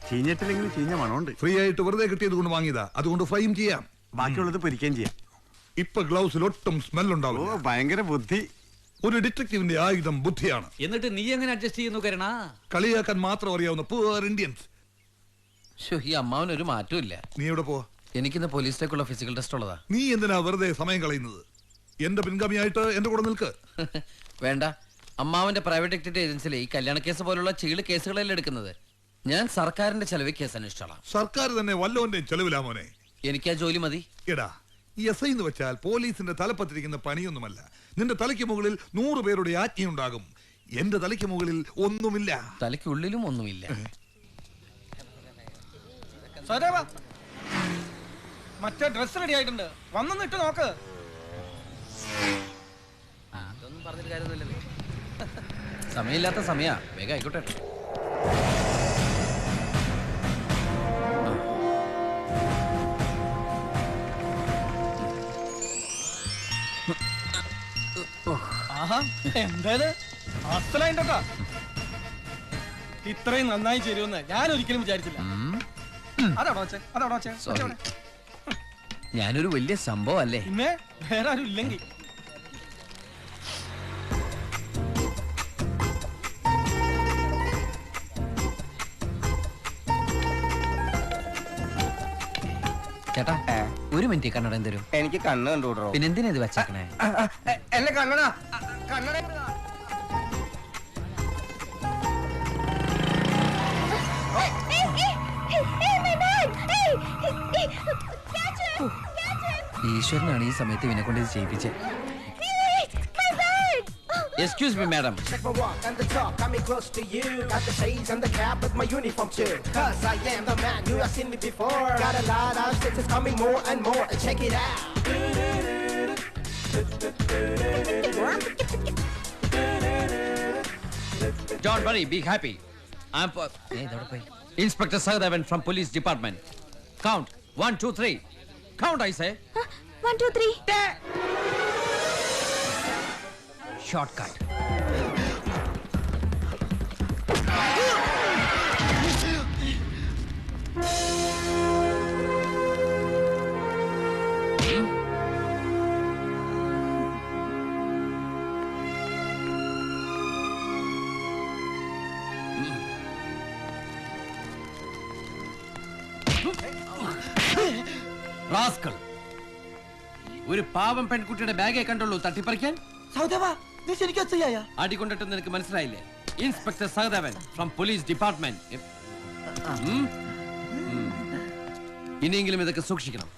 ചീഞ്ഞിട്ടില്ലെങ്കിൽ ചീഞ്ഞ മണമുണ്ട്. ഫ്രീ ആയിട്ട് വെറുതെ കിട്ടിയത് കൊണ്ട് വാങ്ങിയതാ, അതുകൊണ്ട് ഫ്രൈയും ചെയ്യാം, ബാക്കിയുള്ളത് പൊരിക്കുകയും ചെയ്യാം. ഇപ്പൊ ഗ്ലൗസിൽ ഒട്ടും സ്മെൽ ഉണ്ടാവും. ഭയങ്കര ബുദ്ധി. ഒരു ഡിറ്റക്റ്റീവിന്റെ ആയുധം ബുദ്ധിയാണ്. എന്നിട്ട് നീ എങ്ങനെ അഡ്ജസ്റ്റ് ചെയ്യുന്നു കരണ? കളിയാക്കാൻ മാത്രം അറിയാവുന്ന പൂർ ഇന്ത്യൻസ്. ഈ അമ്മാവനൊരു മാറ്റവും ഇല്ല. നീ എവിടെ പോവാ? എനിക്കിന്ന് പോലീസിലേക്കുള്ള ഫിസിക്കൽ ടെസ്റ്റ് ഉള്ളതാ. നീ എന്തിനാ വെറുതെ സമയം കളയുന്നത്? എന്റെ പിൻഗാമിയായിട്ട് എന്റെ കൂടെ നിൽക്ക്. വേണ്ട, അമ്മാവന്റെ പ്രൈവറ്റ് ഡിറ്റക്റ്റീവ് ഏജൻസിയിലെ ഈ കല്യാണ കേസ് പോലുള്ള ചീള് കേസുകളെല്ലാം എടുക്കുന്നത്. ഞാൻ സർക്കാരിന്റെ ചെലവ് കേസ് അന്വേഷിച്ചോളാം. സർക്കാർ തന്നെ വല്ലവന്റെയും ചെലവിലാ മോനെ. എനിക്ക് ആ ജോലി മതി. എടാ, ഈ എസ് ഐ എന്ന് വെച്ചാൽ പോലീസിന്റെ തലപ്പത്തിരിക്കുന്ന പണിയൊന്നുമല്ല. നിന്റെ തലയ്ക്ക് മുകളിൽ 100 പേരുടെ ആജ്ഞയുണ്ടാകും. എന്റെ തലയ്ക്ക് മുകളിൽ ഒന്നുമില്ല. തലയ്ക്കുള്ളിലും ഒന്നുമില്ല. മറ്റേ ഡ്രസ് റെഡി ആയിട്ടുണ്ട്, വന്നൊന്ന് ഇട്ട് നോക്ക്. അതൊന്നും പറഞ്ഞിട്ട് കാര്യമൊന്നുമില്ലല്ലേ. സമയമില്ലാത്ത സമയാ, വേഗം ആയിക്കോട്ടെ. എന്തായത് അസലായിട്ടോ, ഇത്രയും നന്നായി ചേരുമെന്ന് ഞാൻ ഒരിക്കലും വിചാരിച്ചില്ല. ഞാനൊരു വലിയ സംഭവം അല്ലേ? പിന്നെ വേറെ ആരും ഇല്ലെങ്കിൽ ചേട്ടാ, ഒരു മിനിറ്റ് കണ്ണട തരും. എനിക്ക് കണ്ണ് കണ്ടുകൂടോ? പിന്നെ എന്തിനാ ഇത് വെച്ചേക്കണേ? എന്നെ കണ്ണട കണ്ണട. ഈശ്വരനാണ് ഈ സമയത്ത് ഇവനെ കൊണ്ട് ഇത് ചെയ്യിപ്പിച്ചേ. Excuse me, madam. Check my walk and the talk, got me close to you. Got the shades and the cap with my uniform too. Cause I am the man, you have seen me before. Got a lot of shit that's coming more and more. Check it out. Don't worry, be happy. I'm Inspector Sahdevan from Police Department. Count 1, 2, 3. Count, I say. 1, 2, 3. Shortcut. Rascal, ഒരു പാവം പെൺകുട്ടിയുടെ ബാഗേ കണ്ടുള്ളൂ തട്ടിപ്പറിക്കാൻ. അടികൊണ്ടിട്ട് നിനക്ക് മനസ്സിലായില്ലേ? Inspector Sahadevan from police department. ഇനിയെങ്കിലും ഇതൊക്കെ സൂക്ഷിക്കണം.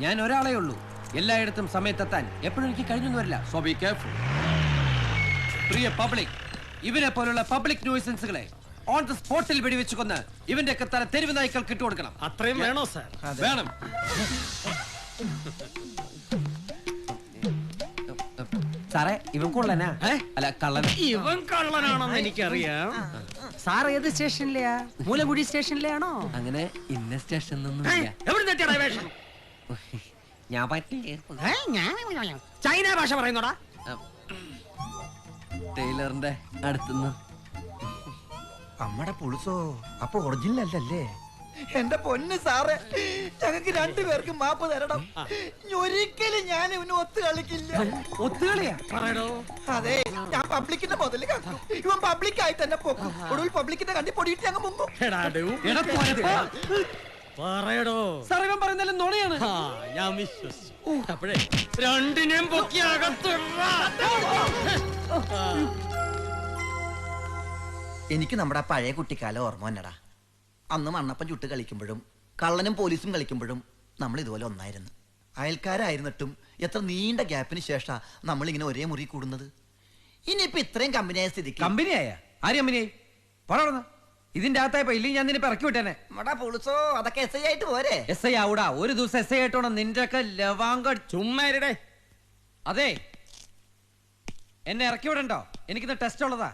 ഞാൻ ഒരാളേ ഉള്ളൂ, എല്ലായിടത്തും സമയത്തെത്താൻ എപ്പോഴും എനിക്ക് കഴിഞ്ഞൊന്നും വരില്ല. So be careful. Priya public, ഇവനെ പോലുള്ള പബ്ലിക് ന്യൂസൻസുകളെ ഓൺ ദ സ്പോട്ടിൽ വെടിവെച്ച് കൊന്ന് ഇവന്റെ ഒക്കെ തല തെരുവ് നായ്ക്കൾ കിട്ടുകൊടുക്കണം. അത്രയും വേണോ സാർ? വേണം. സാറേ, ഇവൻ കൊള്ളനാ? അല്ല, കള്ളൻ. ഇവൻ കള്ളനാണെന്ന് എനിക്കറിയാം. സാർ ഏത് സ്റ്റേഷനിലെയാ? മൂലമുടി സ്റ്റേഷനിലെയാണോ? അങ്ങനെ ഇന്ന സ്റ്റേഷൻ ഞാൻ ചൈന ഭാഷ പറയുന്നോടാ. ടൈലറിന്റെ അടുത്തുനിന്ന്. അമ്മടെ പുളിസോ അപ്പൊ ഒറിജിനൽ അല്ലല്ലേ? എന്റെ പൊന്ന് സാറേ, ഞങ്ങൾക്ക് 2 പേർക്ക് മാപ്പ് തരണം. ഒരിക്കലും ഞാൻ ഇവന് ഒത്തു കളിക്കില്ല. ഒത്തുകളിയാ? അതെ, ഞാൻ പബ്ലിക്കിന്റെ മുതല് കണ്ടു. ഇവൻ പബ്ലിക്കായി തന്നെ പോകും. ഒടുവിൽ പബ്ലിക്കിന്റെ കണ്ടി പൊടിയിട്ട് ഞങ്ങൾ മുങ്ങും. പറയടോ സാർ, ഇവൻ പറയുന്നതെല്ലാം നുണയാണ്. ഞാൻ വിശ്വസിച്ചു. അപ്പോഴേ രണ്ടിനെയും പൊക്കി അകത്തുള്ള. എനിക്ക് നമ്മുടെ പഴയ കുട്ടിക്കാലം ഓർമ്മ വന്നടാ. അന്ന് മണ്ണപ്പം ചുട്ട് കളിക്കുമ്പോഴും കള്ളനും പോലീസും കളിക്കുമ്പോഴും നമ്മൾ ഇതുപോലെ ഒന്നായിരുന്നു. അയൽക്കാരായിരുന്നിട്ടും എത്ര നീണ്ട ഗ്യാപ്പിന് ശേഷം നമ്മളിങ്ങനെ ഒരേ മുറി കൂടുന്നത്. ഇനിയിപ്പോ ഇത്രയും കമ്പനിയായ സ്ഥിതിക്ക്. കമ്പനിയായ ആര് കമ്പനിയായി? പടർന്ന് ഇതിന്റെ അകത്തായപ്പോ ഇല്ലെങ്കിൽ ഞാൻ നിന്നെ പിറക്കി വിട്ടേനെ. പുളിസോ, അതൊക്കെ എസ് ഐ ആയിട്ട് പോരെ? എസ് ഐ ആവൂടാ, ഒരു ദിവസം എസ് ഐ ആയിട്ടോണം നിന്റെ ഒക്കെ ലവാങ്ക. ചുമ്മാരുടെ. അതെ, എന്നെ ഇറക്കി വിടണ്ടോ? എനിക്കിന്ന് ടെസ്റ്റ് ഉള്ളതാ.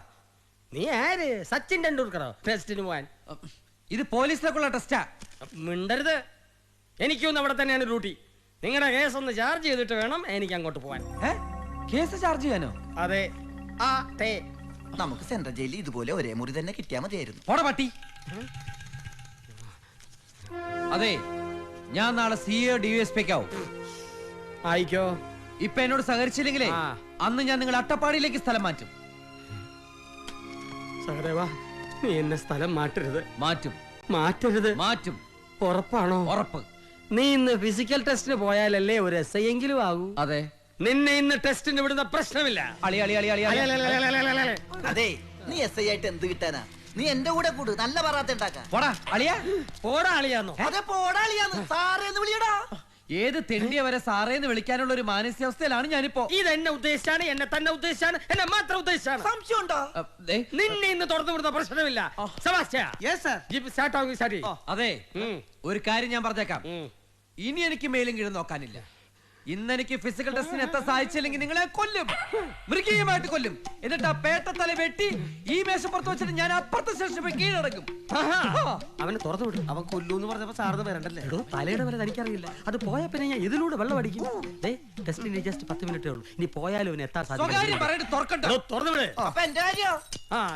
നീ ആര്? സച്ചിൻ ടെണ്ടുൽക്കറോ ടെസ്റ്റിന് പോവാൻ? ഇത് പോലീസിലേക്കുള്ള ടെസ്റ്റാ. മിണ്ടരുത്. എനിക്കൊന്നും അവിടെ തന്നെയാണ് ഡ്യൂട്ടി. നിങ്ങളുടെ കേസ് ഒന്ന് ചാർജ് ചെയ്തിട്ട് വേണം എനിക്ക് അങ്ങോട്ട് പോവാൻ. കേസ് ചാർജ് ചെയ്യാനോ? അതെ. നമുക്ക് സെൻട്രൽ ജയിലിൽ ഇതുപോലെ ഒരേ മുറി തന്നെ കിട്ടിയാൽ മതിയായിരുന്നു. പോടാ പട്ടി. അതെ, ഞാൻ നാളെ CEO DSP ആവും. ആയിക്കോ. ഇപ്പൊ എന്നോട് സഹകരിച്ചില്ലെങ്കിലേ അന്ന് ഞാൻ നിങ്ങൾ അട്ടപ്പാടിയിലേക്ക് സ്ഥലം മാറ്റും. സഹദേവാ, നീ എന്നെ സ്ഥലം മാറ്റരുത്. മാറ്റും. മാറ്റരുത്. മാറ്റും. ഉറപ്പാണോ? ഉറപ്പ്. നീ ഇന്ന് ഫിസിക്കൽ ടെസ്റ്റിന് പോയാലല്ലേ ഒരു SI എങ്കിലും ആകൂ. അതെ. നിന്നെ ഇന്ന് ടെസ്റ്റിന് വിടുന്ന പ്രശ്നമില്ല. അളി അളി അളി അളി അളി. അതെ, നീ SI ആയിട്ട് എന്ത് കിട്ടാനാ? നീ എന്റെ കൂടെ കൂട്, നല്ല പറാത്ത ഉണ്ടാക്കാം. പോടാ അളിയാ. പോടാ അളിയാന്നോ? അതെ, പോടാളിയാന്ന് സാറേന്ന് വിളിയടാ. ഏത് തെണ്ടിയ വരെ സാറേന്ന് വിളിക്കാനുള്ള ഒരു മാനസികാവസ്ഥയിലാണ് ഞാനിപ്പോ. ഇത് എന്നെ ഉദ്ദേശിച്ചാണ്, എന്നെ തന്നെ ഉദ്ദേശിച്ചാണ്, എന്നെ മാത്രം ഉദ്ദേശിച്ചാണ്. സംശയം ഉണ്ടോ? നിന്നെ ഇന്ന് തുറന്നു വിടുന്ന പ്രശ്നമില്ല. അതെ, ഒരു കാര്യം ഞാൻ പറഞ്ഞേക്കാം. ഇനി എനിക്ക് മേലും കീഴും നോക്കാനില്ല. ഇന്ന് എനിക്ക് ഫിസിക്കൽ ടെസ്റ്റിന് എത്താൻ സാധിച്ചില്ലെങ്കിൽ നിങ്ങളെ കൊല്ലും, മൃഗീയമായിട്ട് കൊല്ലും. എന്നിട്ട് ആ പേട്ടത്തല വെട്ടി ഈ മേശപ്പുറത്ത് വെച്ചിട്ട് ഞാൻ അപ്പുറത്തെ സ്റ്റേഷനിൽ പോയി കീഴടക്കും. അവനെ തുറന്നു വിടും. അവൻ കൊല്ലൂന്ന് പറഞ്ഞപ്പോ സാറിന് വരണ്ടല്ലേ? തലയുടെ വരെ എനിക്കറിയില്ല. അത് പോയാ പിന്നെ ഞാൻ ഇതിലൂടെ വെള്ളം അടിക്കും. ടെസ്റ്റിന് ജസ്റ്റ് 10 മിനിറ്റേ ഉള്ളൂ. ഇനി പോയാലും അവന് എത്താൻ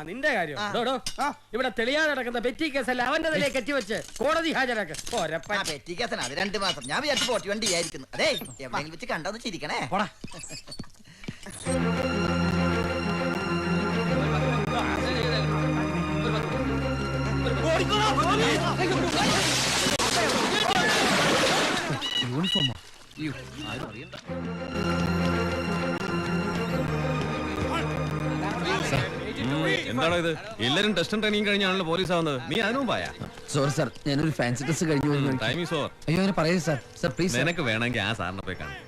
നിന്റെ കാര്യം. ഇവിടെ തെളിയാതെ നടക്കുന്ന പെറ്റി കേസല്ല അവന്റെ തലയെ കെട്ടിവെച്ച് കോടതി ഹാജരാക്ക്. പെറ്റി കേസന അത് 2 മാസം. ഞാൻ വിചാരിച്ചു 41 ആയിരിക്കുന്നു. അതെ, എവിടെയെങ്കിലും വെച്ച് കണ്ടോന്ന് ചിരിക്കണേ. പോടാ. യൂണിഫോമോ? ആരും അറിയണ്ട. എന്താണോ ഇത്? എല്ലാരും ടെസ്റ്റും ട്രെയിനിങ് കഴിഞ്ഞാണല്ലോ പോലീസ് ആവുന്നത്. നീ അതിനും പോയാ? സോറി സാർ, ഞാനൊരു ഫാൻസി ഡ്രസ് കഴിഞ്ഞു. Time is over. അയ്യോ അങ്ങനെ പറയരുത് സാർ. Sir please. നിനക്ക് വേണമെങ്കിൽ ആ സാറിനെ പോയി കാണാം.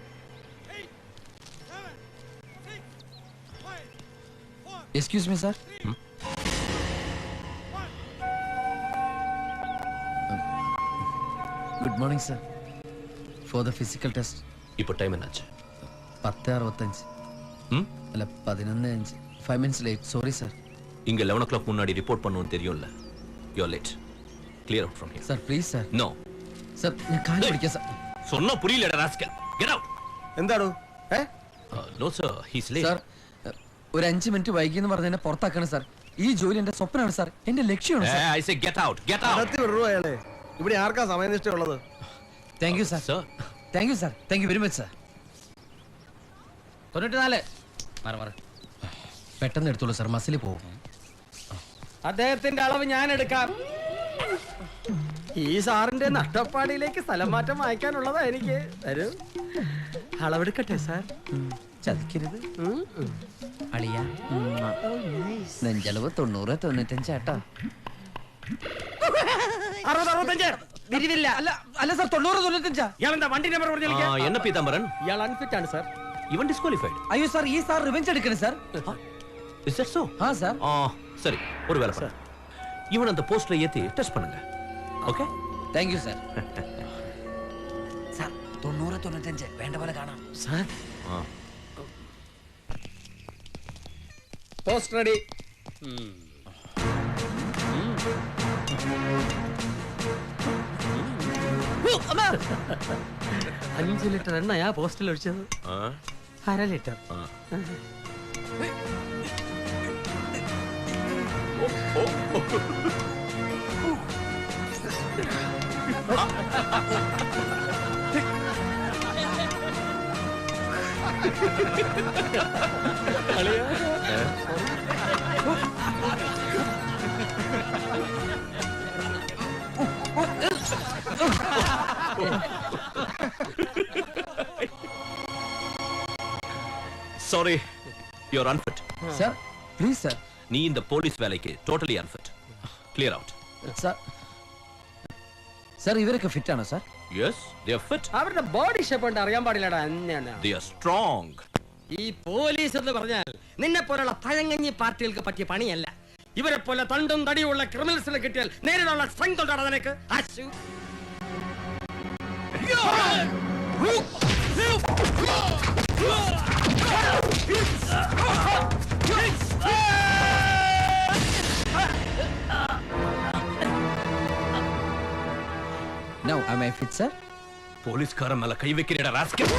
Excuse me sir. Good morning sir. For the physical test. ഇപ്പോൾ ടൈം എന്നാச்சு? 10:65. അല്ല 11:05. 5 minutes late. Sorry sir. இங்க 11 o'clock முன்னாடி ரிப்போர்ட் பண்ணனும் தெரியும்ல. You are late. Clear out from here. Sir, please sir. No. Sir, ഞാൻ കാല് പിടിക്കാം sir. சொன்னா புரியலடா ராஸ்கல். Get out. എന്താടോ? No sir, he's late. Sir, ഒരു 5 മിനിറ്റ് വൈകി എന്ന് പറഞ്ഞ് എന്നെ പുറത്താക്കണം സർ. ഈ ജോലി എന്റെ സ്വപ്നമാണ് സാർ, എന്റെ ലക്ഷ്യമാണ് sir. I say get out. Get out. അകത്ത് വിടറോ അയാളെ. ഇവിടെ ആർക്കാ സമയനിഷ്ഠയുള്ളത്? Thank you sir. Sir. Thank you sir. Thank you very much sir. 94. മാറ്. പെട്ടെന്ന് എടുത്തോളൂ സർ, മസിൽ പോകും. അദ്ദേഹത്തിന്റെ അളവ് ഞാൻ എടുക്കാം. ഈ സാറിന്റെ നഷ്ടപ്പാടിയിലേക്ക് സ്ഥലം മാറ്റം വായിക്കാനുള്ളതാ എനിക്ക്. തരൂ, അളവെടുക്കട്ടെ സാർ. ചതിക്കരുത് അളിയ. നെഞ്ചളവ് 90, 95 ചേട്ടാ. 60, 65 വിരിവില്ല. അല്ല സാർ, 90, 95. ഇയാളെന്താ വണ്ടി നമ്പർ പറഞ്ഞിരിക്കുക? என்ன பீதாம்பரன்? ഇയാൾ അൺഫിറ്റ് ആണ് സാർ. Even disqualified. അയ്യോ സാർ, ഈ സാർ റിവെഞ്ച് എടുക്കണം സാർ. Is that so? ആ സാർ. சரி, ஒரு வேலை பண்ணு. இவன் அந்த போஸ்டரை ஏத்தி டெஸ்ட் பண்ணுங்க. Okay? Thank you sir. Sir 90, 95 വേണ്ട പോലെ കാണാം സാർ. Post ready. 5 ലിറ്റർ എണ്ണയാ പോസ്റ്റിൽ ഒഴിച്ചത്. 1/2 litre. Sorry, you're unfit. Sir please sir. நீ இந்த போலீஸ் வேலைக்கு totally unfit. Clear out. Sir sir ഇവരൊക്കെ ഫിറ്റ് ആണോ sir? Yes, they are fit. അവരുടെ ബോഡി ഷേപ്പ് കൊണ്ട് അറിയാൻ പാടില്ലടാ. They are strong. ഈ പോലീസ് എന്ന് പറഞ്ഞാൽ നിന്നെ പോലുള്ള പഴങ്ങഞ്ഞി പാർട്ടികൾക്ക് പറ്റിയ പണിയല്ല. ഇവരെ പോലെ തണ്ടും തടിയുള്ള ക്രിമിനൽസിനെ കിട്ടിയാൽ നേരിടാനുള്ള സ്ട്രെങ്ത് ഉണ്ടാണ് നിനക്ക്. ആശു Now am I fit sir? போலீஸ்காரன் மேல கை வைக்கிறடா ராஸ்கல்.